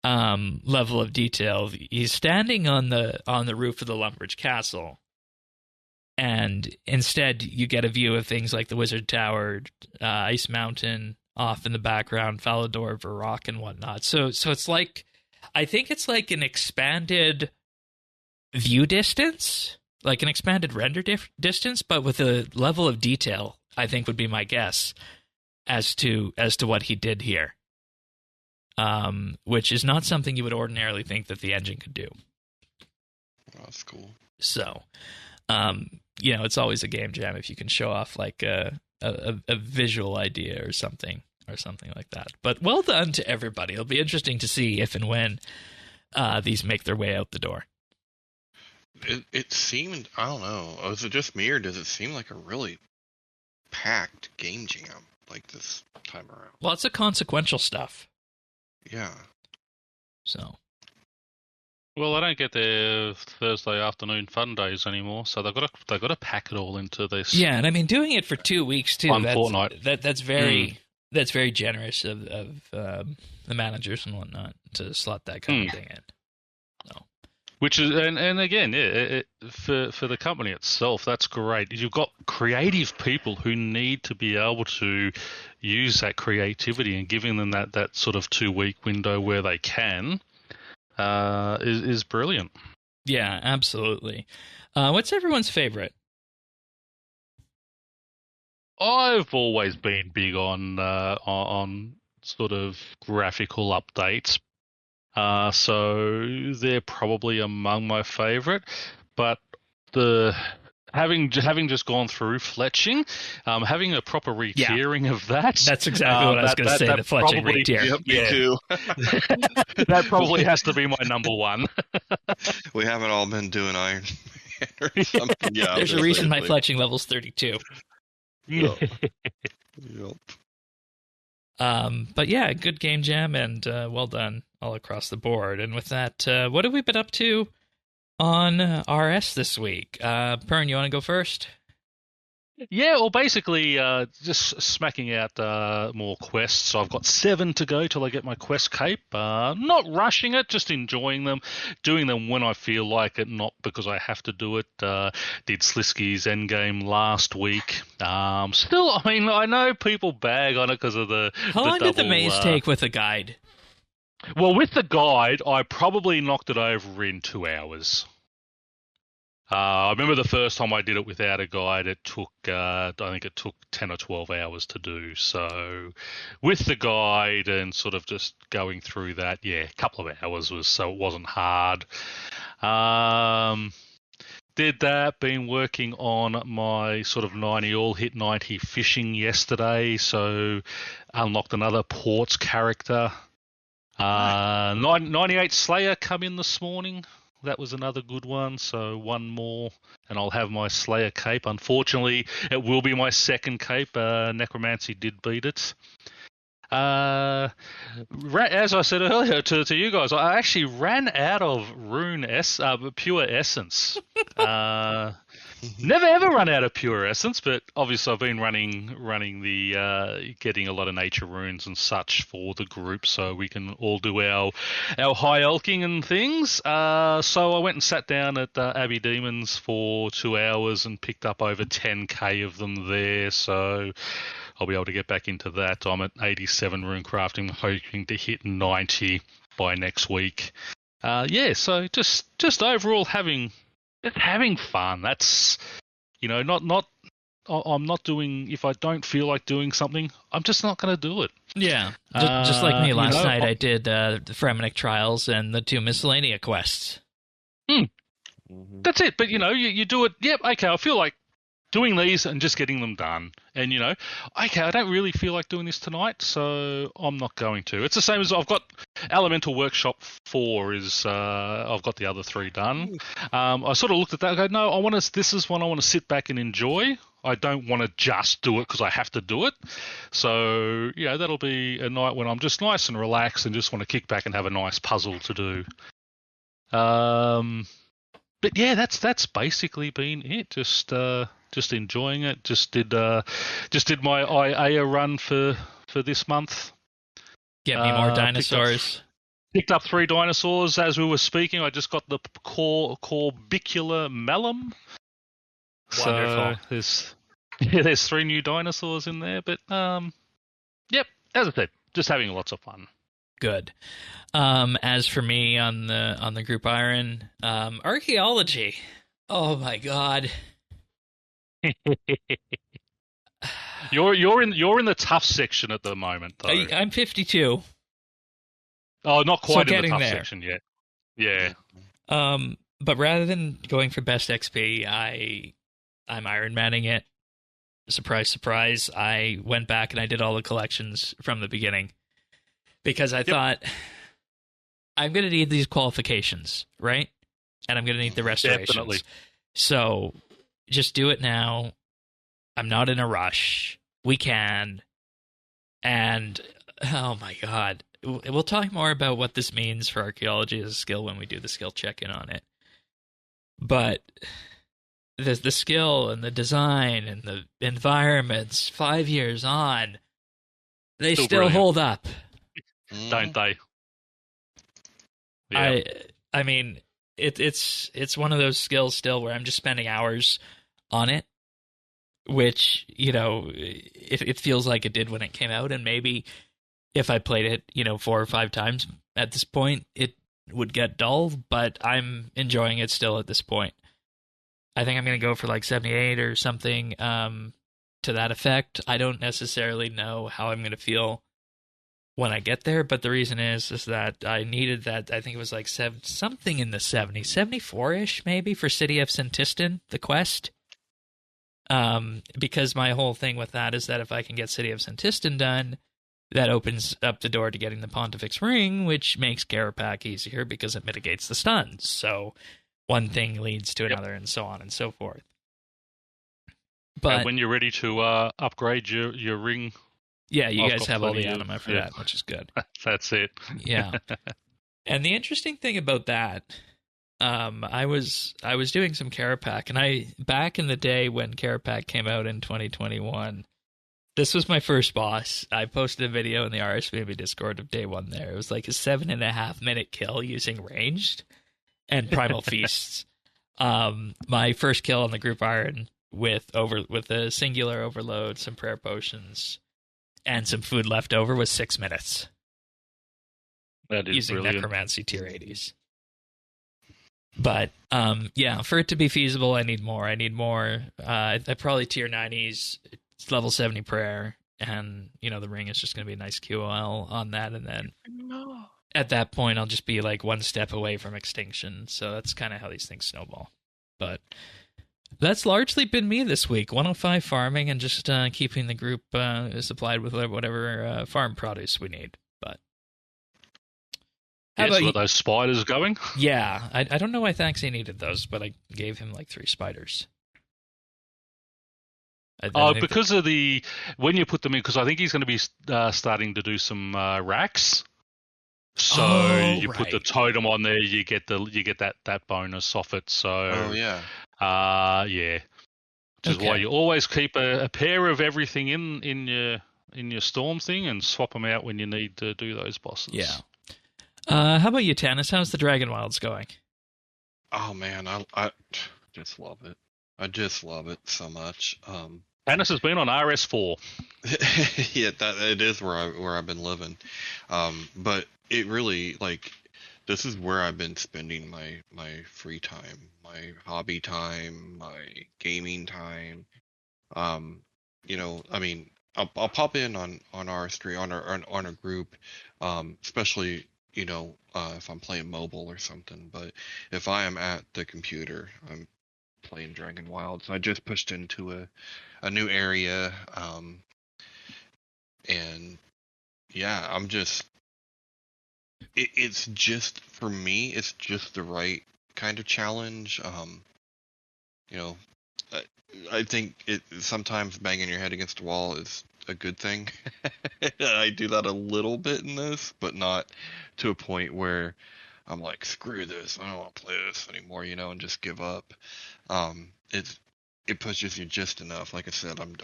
level of detail. He's standing on the roof of the Lumbridge Castle, and instead you get a view of things like the Wizard Tower, Ice Mountain off in the background, Falador, Varrock, and whatnot. So it's like, I think it's like an expanded view distance, like an expanded render distance, but with a level of detail, I think would be my guess as to what he did here. Which is not something you would ordinarily think that the engine could do. That's cool. So, it's always a game jam if you can show off like a visual idea or something like that. But well done to everybody. It'll be interesting to see if and when these make their way out the door. It seemed, I don't know, is it just me or does it seem like a really packed game jam like this time around? Lots of consequential stuff. Yeah. So. Well, I don't get their Thursday afternoon fun days anymore, so they've got to pack it all into this. Yeah, and I mean doing it for 2 weeks too. Fortnight. That's very generous of the managers and whatnot to slot that kind of thing in. So. Which is, and again, for the company itself, that's great. You've got creative people who need to be able to use that creativity, and giving them that sort of 2 week window where they can is brilliant. Yeah, absolutely. What's everyone's favorite? I've always been big on sort of graphical updates. So they're probably among my favourite, but having just gone through fletching, having a proper retiering of that. That's exactly what I was going to say. The fletching retier. Yep, me too. That probably has to be my number one. We haven't all been doing Iron Man or something. Yeah, there's a reason my fletching level's 32. Yep. But yeah, good game jam, and well done all across the board. And with that, what have we been up to on RS this week? Pern, you want to go first? Yeah, well, basically, just smacking out more quests. So I've got 7 to go till I get my quest cape. Not rushing it, just enjoying them, doing them when I feel like it, not because I have to do it. Did Slisky's endgame last week. Still, I mean, I know people bag on it because of the How long did the maze take with the guide? Well, with the guide, I probably knocked it over in 2 hours. I remember the first time I did it without a guide, it took, I think it took 10 or 12 hours to do. So with the guide and sort of just going through that, yeah, a couple of hours so it wasn't hard. Did that, been working on my sort of 90 all hit 90 fishing yesterday, so unlocked another ports character. 98 Slayer come in this morning. That was another good one, so one more, and I'll have my Slayer cape. Unfortunately, it will be my second cape. Necromancy did beat it. As I said earlier to you guys, I actually ran out of pure essence. Never ever run out of pure essence, but obviously I've been running the getting a lot of nature runes and such for the group, so we can all do our high elking and things. So I went and sat down at Abbey Demons for 2 hours and picked up over 10k of them there. So I'll be able to get back into that. I'm at 87 rune crafting, hoping to hit 90 by next week. So just overall having fun. That's, not I'm not doing, if I don't feel like doing something, I'm just not going to do it. Yeah. Just like me last night, I did the Fremenic Trials and the 2 Miscellanea quests. That's it. But, you do it. Yep, okay, I feel like doing these and just getting them done. And, okay, I don't really feel like doing this tonight, so I'm not going to. It's the same as I've got Elemental Workshop 4 is, I've got the other 3 done. I sort of looked at that and go, no, this is one I want to sit back and enjoy. I don't want to just do it because I have to do it. So, that'll be a night when I'm just nice and relaxed and just want to kick back and have a nice puzzle to do. But yeah, that's basically been it. Just just enjoying it. Just did my IA run for this month. Get me more dinosaurs. Picked up 3 dinosaurs as we were speaking. I just got the Corbicular Malum. Wonderful. So there's 3 new dinosaurs in there. But yep, as I said, just having lots of fun. Good. As for me on the group Iron, archaeology. Oh my god. You're in the tough section at the moment, though. I'm 52. Oh, not quite So in the tough there. section yet. Yeah. But rather than going for best XP, I'm Iron Manning it. Surprise, surprise. I went back and I did all the collections from the beginning. Because I thought, I'm going to need these qualifications, right? And I'm going to need the restorations. Definitely. So, just do it now. I'm not in a rush. We can. And, oh my god. We'll talk more about what this means for archaeology as a skill when we do the skill check-in on it. But the skill and the design and the environments 5 years on, they still hold up. Don't they? Yeah. I mean, it's one of those skills still where I'm just spending hours on it, which, it feels like it did when it came out, and maybe if I played it, 4 or 5 times at this point, it would get dull, but I'm enjoying it still at this point. I think I'm going to go for like 78 or something to that effect. I don't necessarily know how I'm going to feel when I get there, but the reason is that I needed that. I think it was like something in the 70s, 74-ish maybe, for City of Sentistan, the quest. Because my whole thing with that is that if I can get City of Sentistan done, that opens up the door to getting the Pontifex Ring, which makes Garapak easier because it mitigates the stuns. So one thing leads to another, and so on and so forth. But when you're ready to upgrade your ring, yeah, you guys have all the anima for that, which is good. That's it. Yeah. And the interesting thing about that, I was doing some Carapac, and back in the day when Carapac came out in 2021, this was my first boss. I posted a video in the RSBANDB Discord of day one there. It was like a 7.5 minute kill using ranged and primal feasts. My first kill on the group Iron with a singular overload, some prayer potions, and some food left over was 6 minutes. That is using brilliant. necromancy tier 80s. But for it to be feasible, I need more. I probably tier 90s. It's level 70 prayer, and the ring is just going to be a nice QOL on that, and then at that point I'll just be like one step away from extinction. So that's kind of how these things snowball. But that's largely been me this week. 105 farming and just keeping the group supplied with whatever farm produce we need. But how about those spiders going? Yeah, I don't know why Thanksy needed those, but I gave him like 3 spiders. Because of when you put them in, because I think he's going to be starting to do some racks. So you put the totem on there, you get that bonus off it. So yeah. Which is why you always keep a pair of everything in your storm thing and swap them out when you need to do those bosses. Yeah. How about you, Tannis? How's the Dragon Wilds going? Oh man, I just love it. I just love it so much. Tannis has been on RS4. Yeah, it is where I've been living. But it really, this is where I've been spending my free time, my hobby time, my gaming time. I mean, I'll pop in on RS3 on a group, especially if I'm playing mobile or something. But if I am at the computer, I'm playing Dragon Wilds. I just pushed into a new area, and yeah, I'm just. It's just, for me, it's just the right kind of challenge. I think sometimes banging your head against a wall is a good thing. I do that a little bit in this, but not to a point where I'm like, screw this, I don't want to play this anymore, and just give up. it pushes you just enough. Like I said, I'm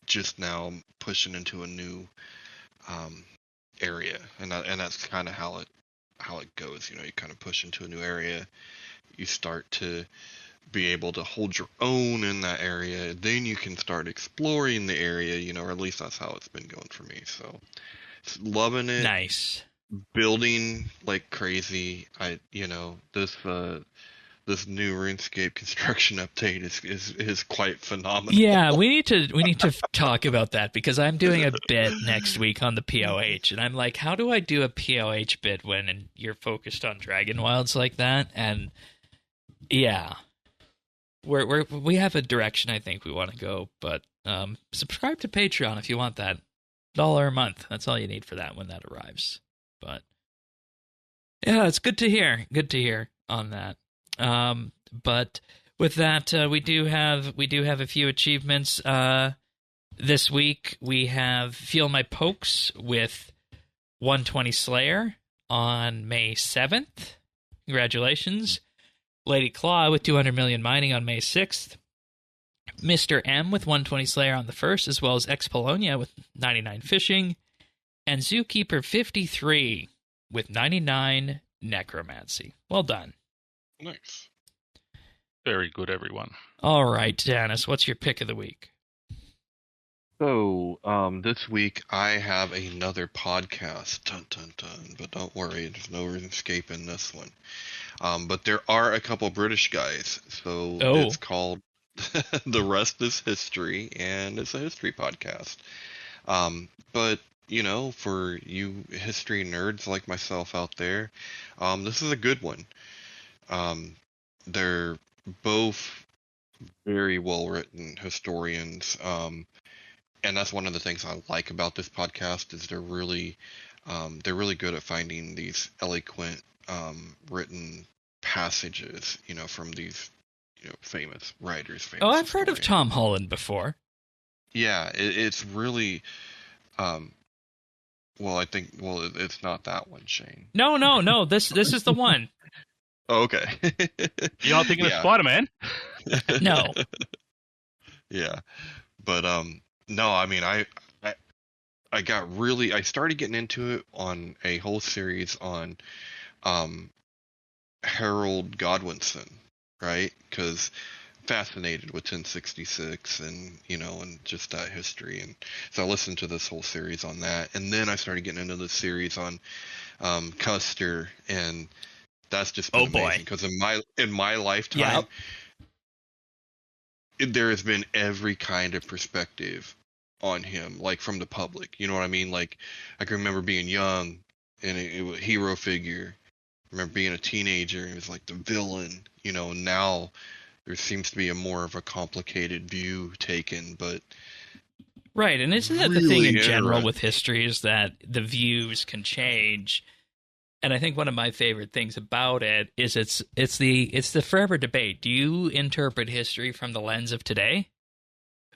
just now pushing into a new area, and that's kind of how it goes. You know, you kind of push into a new area, you start to be able to hold your own in that area, then you can start exploring the area, you know, or at least that's how it's been going for me. So loving it. Nice. Building like crazy. This new RuneScape construction update is quite phenomenal. Yeah, we need to talk about that, because I'm doing a bit next week on the POH, and I'm like, how do I do a POH bit when you're focused on Dragon Wilds like that? And yeah, we have a direction I think we want to go, but subscribe to Patreon if you want that. $1 a month. That's all you need for that when that arrives. But yeah, it's good to hear. Good to hear on that. But with that, we do have a few achievements. This week we have Feel My Pokes with 120 Slayer on May 7th. Congratulations. Lady Claw with 200 million mining on May 6th. Mr. M with 120 Slayer on the 1st, as well as X Polonia with 99 fishing. And Zookeeper 53 with 99 necromancy. Well done. Nice. Very good, everyone. All right, Dennis, what's your pick of the week? So, this week I have another podcast. Dun, dun, dun. But don't worry, there's no RuneScape in this one. But there are a couple British guys. So It's called The Rest is History, and it's a history podcast. But, you know, for you history nerds like myself out there, this is a good one. They're both very well-written historians, and that's one of the things I like about this podcast is they're really good at finding these eloquent written passages, you know, from these, you know, famous writers. I've heard of Tom Holland before. Yeah, it's really, it's not that one, Shane. No. This is the one. Oh, okay. You're not thinking of Spider-Man? No. Yeah, but no, I mean, I started getting into it on a whole series on Harold Godwinson, right? Because fascinated with 1066 and, you know, and just that history, and so I listened to this whole series on that, and then I started getting into the series on Custer, and that's just been amazing, because in my lifetime, there has been every kind of perspective on him, like from the public. You know what I mean? Like, I can remember being young and it was a hero figure. I remember being a teenager and it was like the villain. You know, now there seems to be a more of a complicated view taken, but right. And isn't that the thing in general with history is that the views can change? And I think one of my favorite things about it is it's the forever debate. Do you interpret history from the lens of today,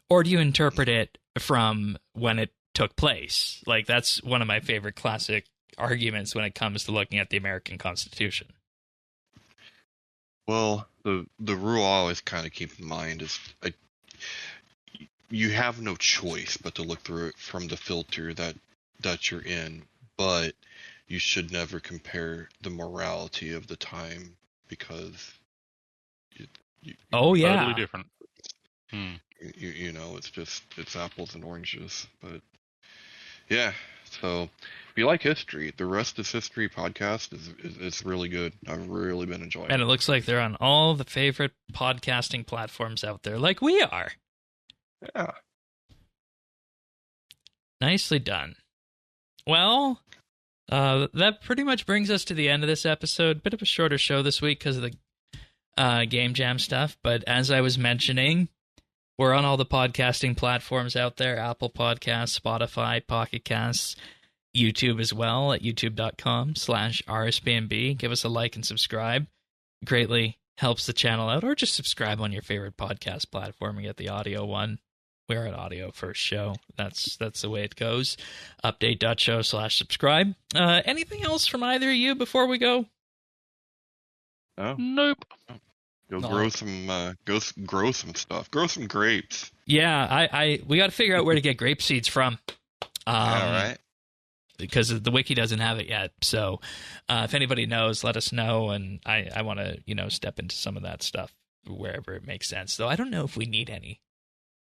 or do you interpret it from when it took place? Like, that's one of my favorite classic arguments when it comes to looking at the American Constitution. Well, the rule I always kind of keep in mind is you have no choice but to look through it from the filter that you're in, but you should never compare the morality of the time, because totally different. You know, it's apples and oranges. But yeah, so if you like history, the Rest is History podcast is really good. I've really been enjoying it. And it looks like they're on all the favorite podcasting platforms out there, like we are. Yeah. Nicely done. Well, that pretty much brings us to the end of this episode. Bit of a shorter show this week because of the Game Jam stuff. But as I was mentioning, we're on all the podcasting platforms out there. Apple Podcasts, Spotify, Pocket Casts, YouTube as well at youtube.com/RSBANDB. Give us a like and subscribe. Greatly helps the channel out. Or just subscribe on your favorite podcast platform and get the audio one. We're at audio first show. That's the way it goes. Update.show/subscribe. Anything else from either of you before we go? Oh. Nope. Go No. grow some grow some stuff. Grow some grapes. Yeah, we got to figure out where to get grape seeds from. Yeah, right. Because the wiki doesn't have it yet. So if anybody knows, let us know. And I want to, step into some of that stuff wherever it makes sense. Though I don't know if we need any.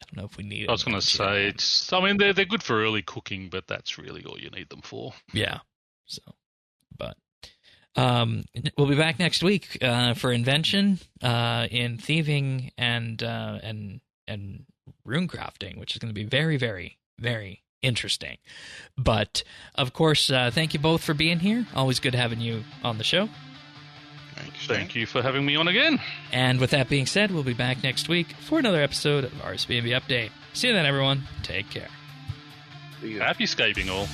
I don't know if we need. I was going to say, they're good for early cooking, but that's really all you need them for. Yeah. So, but we'll be back next week for invention in thieving and rune crafting, which is going to be very, very, very interesting. But of course, thank you both for being here. Always good having you on the show. Thank you for having me on again. And with that being said, we'll be back next week for another episode of RSBANDB Update. See you then, everyone. Take care. Happy scaping all.